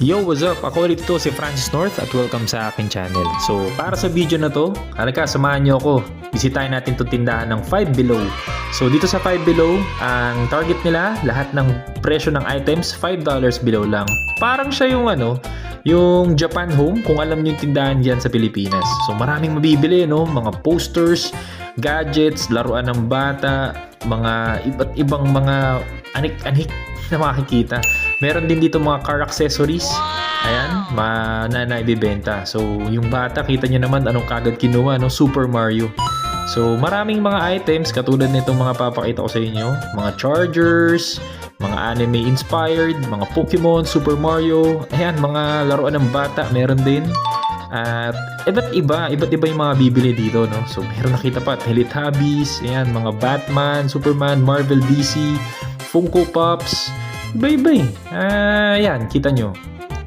Yo, what's up? Ako ulit ito si Francis North at welcome sa aking channel. So, para sa video na to, halika, samahan nyo ako. Bisitahin natin itong tindahan ng Five Below. So, dito sa Five Below, ang target nila, lahat ng presyo ng items, $5 below lang. Parang siya yung yung Japan Home, kung alam nyo yung tindahan dyan sa Pilipinas. So, maraming mabibili, no? Mga posters, gadgets, laruan ng bata, mga iba't ibang mga anik-anik na makikita. Meron din dito mga car accessories. Ayan, na ibibenta. So, yung bata, kita nyo naman anong kagad kinuha, no? Super Mario. So, maraming mga items katulad nitong mga papakita ko sa inyo. Mga chargers, mga anime-inspired, mga Pokemon, Super Mario. Ayan, mga laruan ng bata, meron din. At iba't iba yung mga bibili dito, no? So, meron nakita pa, Teletubbies, ayan, mga Batman, Superman, Marvel, DC, Funko Pops, iba-iba eh. Ayan, kita nyo.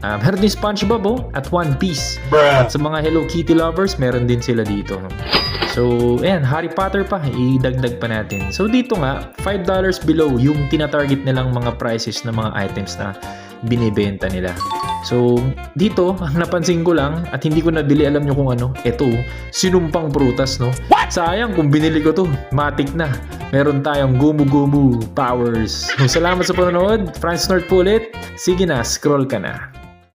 Meron din SpongeBob at One Piece. At sa mga Hello Kitty lovers, meron din sila dito, no? So, ayan, Harry Potter pa, idagdag pa natin. So, dito nga, $5 below yung tinatarget nilang mga prices ng mga items na binibenta nila. So, dito, ang napansin ko lang at hindi ko nabili, alam nyo kung ano, eto, sinumpang prutas, no? Sayang kung binili ko to, matik na. Meron tayong gumu-gumu powers. So, salamat sa panonood. Francis North po ulit. Sige na, scroll ka na.